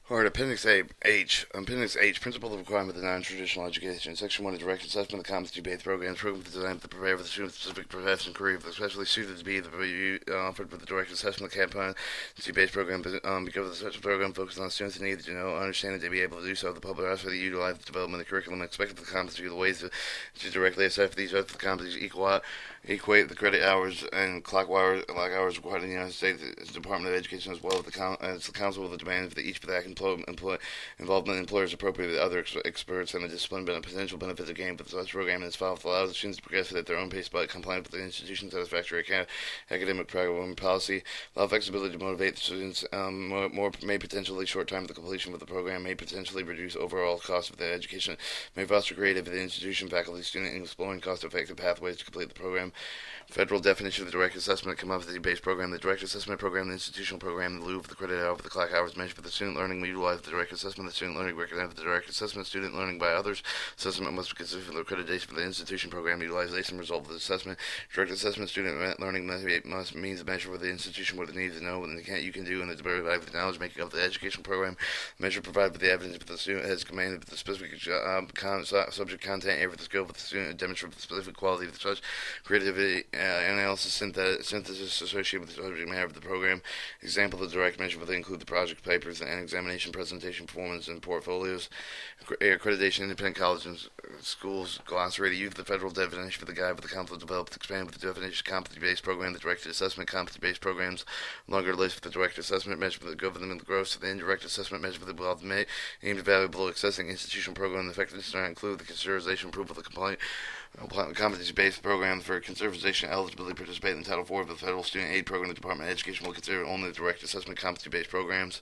Alright, Appendix H, Principle of Requirement of Non-Traditional Education. Section 1 is direct assessment of competency-based programs, programs designed to prepare for the student's specific profession and career, especially suited to be offered with the direct assessment of competency-based program, because the special program focuses on students' needs to know, understand, and to be able to do so. The public also utilize the development of the curriculum expected the competency of the ways to directly assess these other competencies equate the credit hours and clock hours required in the United States Department of Education, as well as the Council with the demands for each for that involvement in employers appropriate with other experts and the discipline potential benefits of gain for the such program as follows: allows the students to progress at their own pace but compliant with the institution's satisfactory academic program policy, allow flexibility to motivate the students, more may potentially short time for the completion of the program, may potentially reduce overall cost of the education, may foster creativity of the institution, faculty, student in exploring cost-effective pathways to complete the program. Federal definition of the direct assessment competency-based program: the direct assessment program, the institutional program, in lieu of the credit hour for the clock hours measured for the student learning, we utilize the direct assessment. The student learning recognized the direct assessment. Student learning by others. Assessment must be considered for the accreditation for the institution program. Utilization result of the assessment. Direct assessment. Student learning must means the measure for the institution what it needs to know and you can do in the derivative knowledge making of the education program. Measure provided with the evidence for the student has commanded the specific subject content area for the skill for the student and demonstrate the specific quality of the such creativity analysis synthesis associated with the subject matter of the program. Example of the direct measure will include the project papers and examination presentation performance and portfolios. Accreditation independent colleges and schools glossary. The use of the federal definition for the guide for the council developed expanded with the definition of competency-based program, the directed assessment competency-based programs, longer list for the direct assessment measure for the government gross, the indirect assessment measure for the above aimed at value below accessing institutional program. The effectiveness does not include the consideration approval of the complaint competency-based program for conservation eligibility to participate in Title IV of the Federal Student Aid Program. The Department of Education will consider only the direct assessment competency-based programs.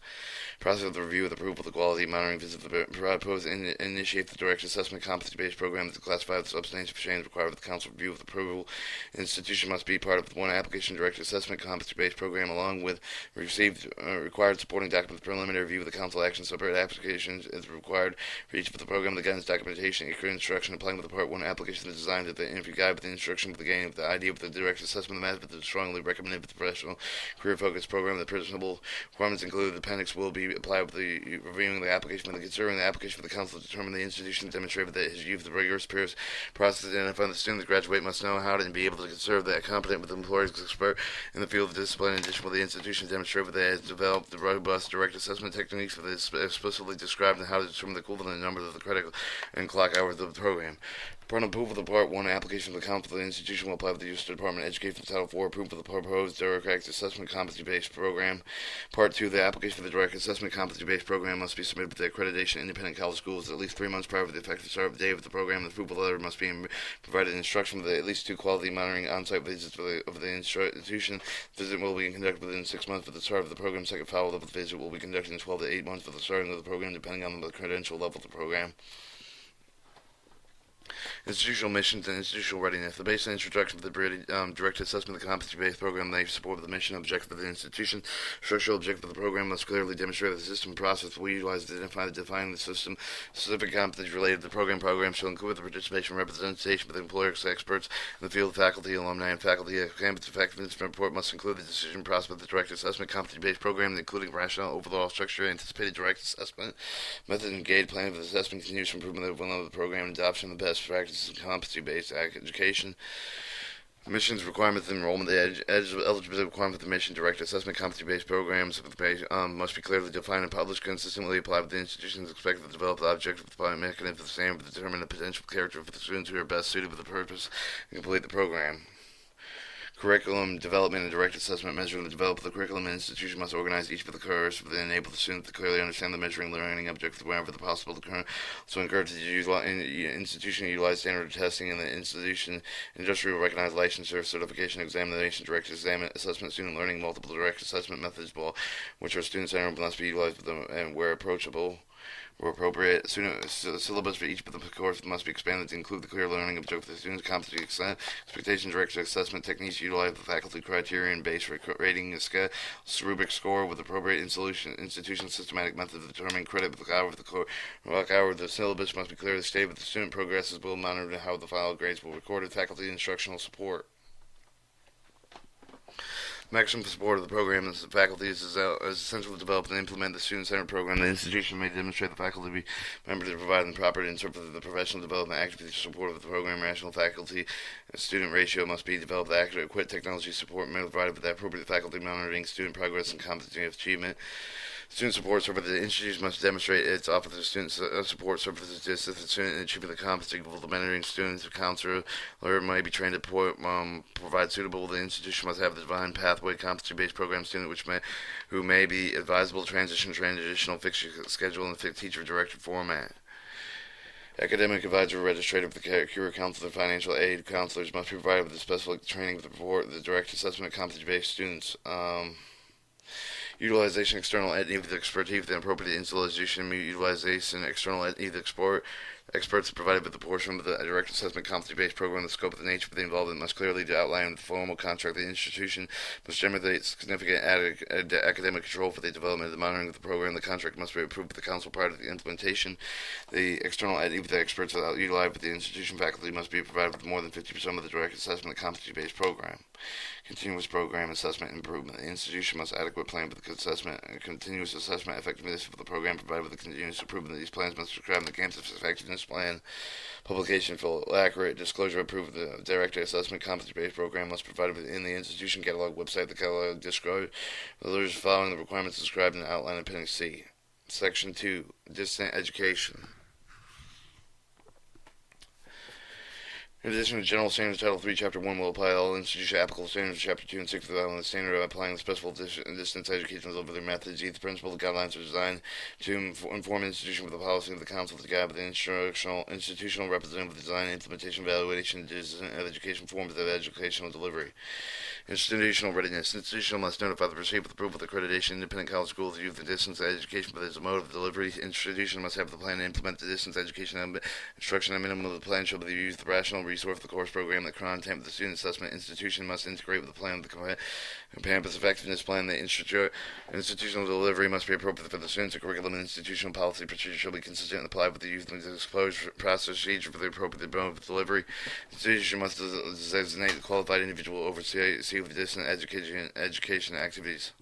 Process of the review of the approval of the quality monitoring visit of the proposed initiate the direct assessment competency-based program to classify the substantial change required with the council review of the approval. Institution must be part of one application direct assessment competency-based program along with received required supporting documents. Preliminary review of the council action separate applications is required for each of the program. The guidance documentation, instruction applying with the Part 1 application is designed at the interview guide with the instruction for the gain of the idea of the direct assessment. The method is strongly recommended for the professional career-focused program. The principal requirements include the appendix will be applied with the reviewing the application and considering the application for the council to determine the institution demonstrated that his use of the rigorous peers process to identify the student. The graduate must know how to and be able to conserve that competent with employers expert in the field of discipline. In addition, the institution demonstrated that it has developed the robust direct assessment techniques for this explicitly described and how to determine the equivalent numbers of the credit and clock hours of the program. Upon approval of the Part 1 application of the council, the institution will apply for the use of the Department of Education Title IV approval of the proposed direct assessment competency-based program. Part 2, the application for the direct assessment competency-based program must be submitted with the accreditation independent college schools at least 3 months prior to the effective start of the day of the program. The approval letter must be provided instruction for the at least 2 quality monitoring on-site visits of the institution. The visit will be conducted within 6 months of the start of the program. Second follow-up visit will be conducted in 12 to 8 months for the starting of the program, depending on the credential level of the program. Institutional missions and institutional readiness. The basic introduction to the direct assessment of the competency-based program they support the mission objective of the institution. Structural objective of the program must clearly demonstrate that the system process we utilize to define the system. Specific competencies related to the program shall include the participation and representation with employers, experts in the field, faculty, alumni, and faculty. A campus effectiveness report must include the decision process of the direct assessment competency-based program, including rationale, overall structure, anticipated direct assessment, method, and gauge plan for the assessment, continuous improvement of the program, and adoption of the best practices in competency-based education. Missions, requirements, enrollment, eligibility requirements for the mission, direct assessment, competency-based programs must be clearly defined and published, consistently applied with the institutions expected to develop the objective mechanism for the same, to determine the potential character for the students who are best suited for the purpose and complete the program. Curriculum development and direct assessment measuring the development of the curriculum. An institution must organize each of the courses to enable the student to clearly understand the measuring learning objectives wherever the possible to occur. So encourage the institution to utilize standard testing in the institution, industrial recognized licensure, certification, examination, direct assessment, student learning, multiple direct assessment methods, which are student-centered, must be utilized with them and where approachable. Where appropriate, the syllabus for each of the courses must be expanded to include the clear learning objective of the students' competency expectation, direct assessment techniques, utilize the faculty criterion-based rating rubric score with appropriate institution systematic method of determining credit with the hour of the syllabus must be clearly stated with the student progresses will monitor how the file grades will be recorded, faculty instructional support. Maximum support of the program is the faculty is essential to develop and implement the student-centered program. The institution may demonstrate the faculty members to provide the proper and interpret the professional development activities to support of the program. Rational faculty and student ratio must be developed. Adequate technology support may be provided with the appropriate faculty monitoring student progress and competency achievement. Student support services. The institution must demonstrate its offer to student support services to assist the student in achieving the competency of the mentoring students. A counselor may be trained to provide suitable. The institution must have the defined pathway competency-based program student who may be advisable to transitional fixed schedule and fixed teacher directed format. Academic advisor, registrator for the career counselor, financial aid counselors must be provided with the specific training to support the direct assessment of competency-based students. Utilization external ed-need expertise, the appropriate installation, utilization external ed-need experts provided with the portion of the direct assessment competency-based program. The scope of the nature of the involvement must clearly outline in the formal contract. The institution must generate significant academic control for the development of the monitoring of the program. The contract must be approved by the council prior to the implementation. The external ed-need experts utilized by the institution faculty must be provided with more than 50% of the direct assessment competency-based program. Continuous program assessment improvement. The institution must adequately plan for the assessment and continuous assessment effectiveness for the program, provided with the continuous improvement. These plans must describe the campus effectiveness plan. Publication for accurate disclosure approved. The direct assessment competency-based program must be provided within the institution catalog website. The catalog describes the following the requirements described in the outline of Appendix C. Section 2. Distant education. In addition to general standards, Title III, Chapter 1 will apply all institution applicable standards. Chapter 2 and 6 of the standard of applying the specific distance education delivery methods. Each principle, the guidelines are designed to inform the institution with the policy of the council to guide the institutional representative of design, implementation, evaluation, of education forms of educational delivery. Institutional readiness. Institution must notify the receipt with approval of accreditation. Independent college schools use the distance education but as a mode of delivery. Institution must have the plan to implement the distance education instruction. A minimum of the plan shall be used the rational resource of the course program. The content of the student assessment institution must integrate with the plan of the campus effectiveness plan. The institutional delivery must be appropriate for the students. The curriculum and institutional policy procedure shall be consistent and applied with the use of the disclosure procedure for the appropriate mode of delivery. The institution must designate the qualified individual to oversee the distant education activities.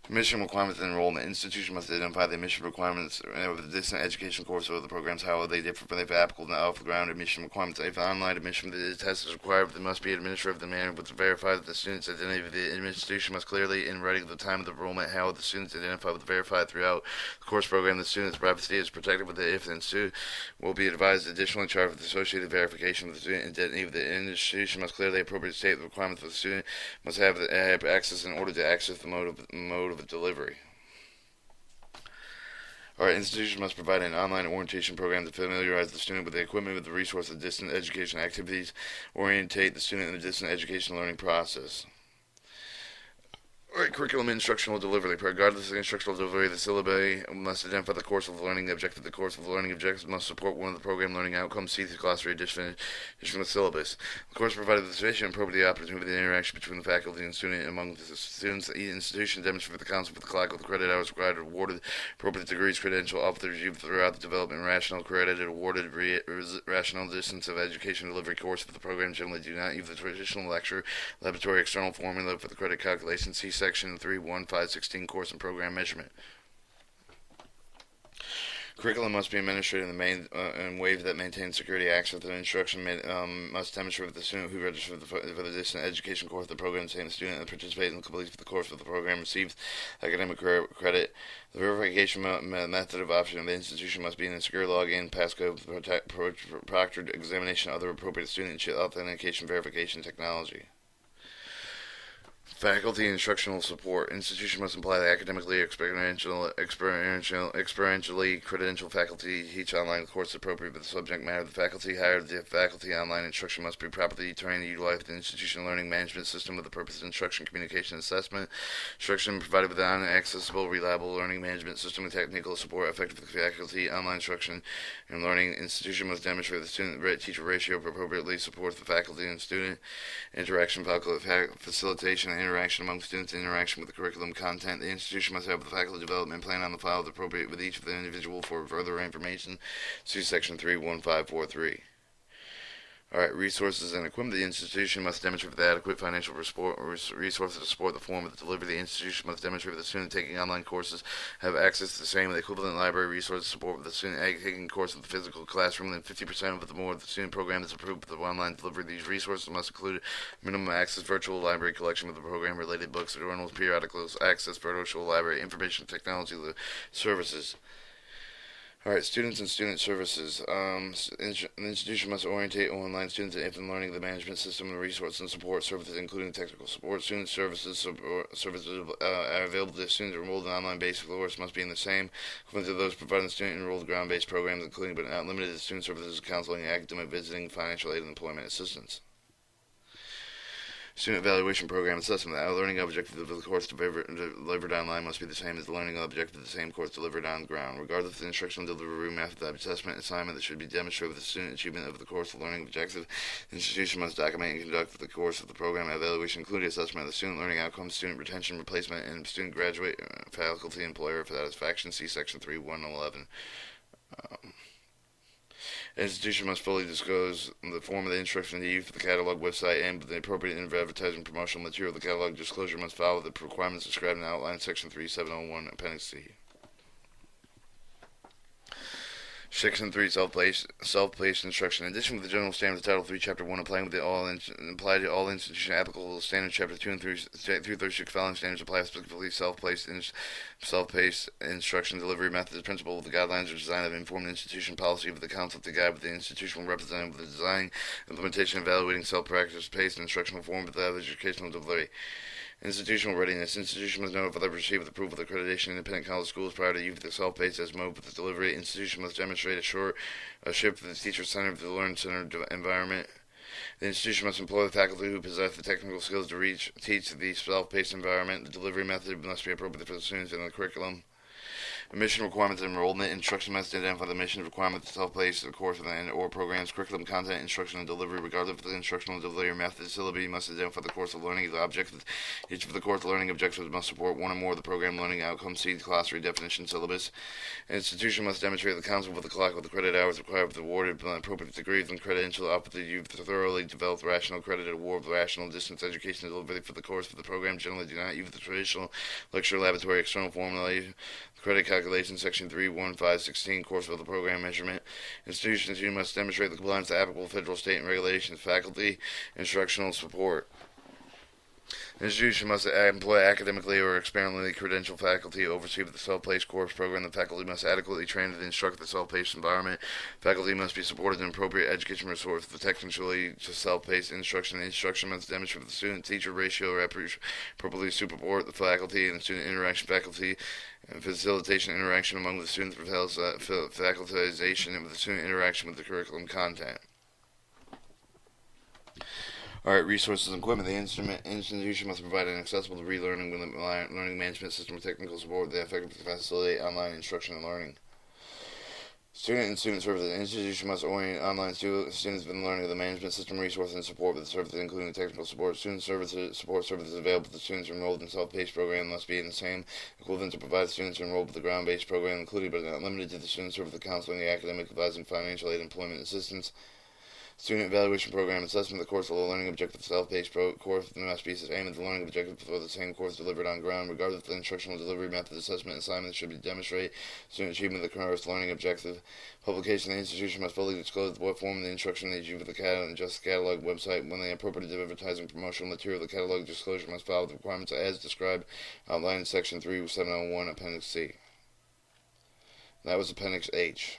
Mission requirements and enrollment. Institution must identify the mission requirements of the distant education course or the programs, how they differ from the applicable and off-the-ground admission requirements. If online admission the test is required, they must be administered in the manner with verify that the student's identity. The institution must clearly in writing the time of the enrollment, how the students identify with verified throughout the course program. The student's privacy is protected with the if the institute will be advised additionally charged with the associated verification of the student identity. The institution must clearly appropriate state the requirements for the student must have access in order to access the mode of delivery. Our institution must provide an online orientation program to familiarize the student with the equipment, with the resource of distant education activities, orientate the student in the distant education learning process. Alright, curriculum and instructional delivery. Regardless of the instructional delivery, the syllabi must identify the course of learning objective. The course of learning objectives must support one of the program learning outcomes. See the glossary edition of the syllabus. The course provided the sufficient and appropriate opportunity for the interaction between the faculty and student among the students. The institution demonstrated the council with the clock with the credit hours required, awarded appropriate degrees, credential, offered review throughout the development, rational, credited, awarded, rational distance of education delivery course for the program generally do not use the traditional lecture, laboratory, external formula for the credit calculation. See Section 3.1.5.16 course and program measurement. Curriculum must be administered in ways that maintain security. Access to the instruction must demonstrate that the student who registered for the distant education course of the program, saying the student that participates in the completion of the course of the program receives academic credit. The verification method of option of the institution must be in a secure login, passcode, proctored examination, other appropriate student authentication verification technology. Faculty instructional support. Institution must imply that academically experientially credentialed faculty teach online course appropriate with the subject matter. The faculty hired the faculty online instruction must be properly trained to utilize the institution learning management system with the purpose of instruction, communication, assessment. Instruction provided with an accessible, reliable learning management system with technical support effective for the faculty. Online instruction and learning institution must demonstrate the student-teacher ratio appropriately supports the faculty and student interaction, facilitation, and interaction among students, interaction with the curriculum content. The institution must have the faculty development plan on the file appropriate with each of the individual for further information. See Section 3.1.5.4.3. Alright, resources and equipment. The institution must demonstrate the adequate financial resources to support the form of the delivery. The institution must demonstrate that the student taking online courses have access to the same equivalent library resources to support the student taking course in the physical classroom. Then 50% of the more of the student program is approved for the online delivery. These resources must include minimum access virtual library collection with the program-related books, journals, periodicals, access virtual library, information technology services. Alright, students and student services. The institution must orientate online students in infant learning, the management system, and resource and support services, including technical support. Student services are available to students enrolled in online basic course must be in the same equivalent to those providing the student enrolled ground-based programs, including but not limited to student services, counseling, academic visiting, financial aid, and employment assistance. Student evaluation program assessment. The learning objective of the course delivered online must be the same as the learning objective of the same course delivered on the ground. Regardless of the instructional delivery method, the assessment assignment that should be demonstrated with the student achievement of the course learning objective. The institution must document and conduct the course of the program evaluation, including assessment of the student learning outcomes, student retention, replacement, and student graduate, faculty, employer satisfaction. See Section 3.1.11. The institution must fully disclose the form of the instruction to use for the catalog website and the appropriate advertising promotional material. The catalog disclosure must follow the requirements described in outline section 3701, appendix C. Section 3, self-paced instruction. In addition to the general standards of Title 3, Chapter 1, apply to all institutions applicable standards, Chapter 2 and 3 through 36 following standards apply specifically self-paced instruction delivery methods. The principle of the guidelines are designed to inform the institution policy of the council to guide with the institutional representative with the design, implementation, and evaluating self-paced instructional form of the educational delivery. Institutional readiness. Institution must notify the receipt with approval of accreditation independent college schools prior to use of the self-paced as mode with the delivery. Institution must demonstrate a shift to the teacher-centered to the learner-centered environment. The institution must employ the faculty who possess the technical skills to teach the self-paced environment. The delivery method must be appropriate for the students in the curriculum. Mission requirements and enrollment. Instruction must identify the mission requirements of self-paced course or programs, curriculum, content, instruction, and delivery. Regardless of the instructional delivery method, syllabi must identify the course of learning, the objectives. Each of the course learning objectives must support one or more of the program learning outcomes. See glossary definition syllabus. An institution must demonstrate the council with the clock with the credit hours required for the awarded appropriate degrees and credential offer the youth thoroughly developed rational credited award of rational distance education delivery for the course for the program. Generally do not use the traditional lecture laboratory external formula. Credit calculation, section 3.1.5.16, course of the program measurement. Institutions must demonstrate the compliance to applicable federal, state, and regulations. Faculty, instructional support. The institution must employ academically or experimentally credentialed faculty to oversee the self-paced course program. The faculty must adequately train to instruct the self-paced environment. Faculty must be supported in appropriate education resource for technically to self-paced instruction. The instruction must demonstrate the student-teacher ratio or appropriately support the faculty and the student interaction. Faculty and facilitation interaction among the students for facultization and with the student interaction with the curriculum content. Alright, resources and equipment. The institution must provide an accessible to relearning learning management system with technical support that effectively facilitate online instruction and learning. Student and student services. The institution must orient online students in the learning of the management system, resources, and support with the services, including technical support. Student services, support services available to students enrolled in self-paced program must be in the same equivalent to provide students enrolled with the ground-based program, including but not limited to the student service, the counseling, the academic advising, financial aid, employment assistance. Student evaluation program assessment. The course of the learning objective self-paced course must be the same as the learning objective for the same course delivered on ground. Regardless of the instructional delivery method, assessment assignment should be demonstrate student achievement of the course learning objective. Publication. The institution must fully disclose what form of the instruction they achieve with the catalog and just catalog website. When they appropriate advertising promotional material, the catalog disclosure must follow the requirements as described outlined in section 3.701 appendix C. That was appendix H.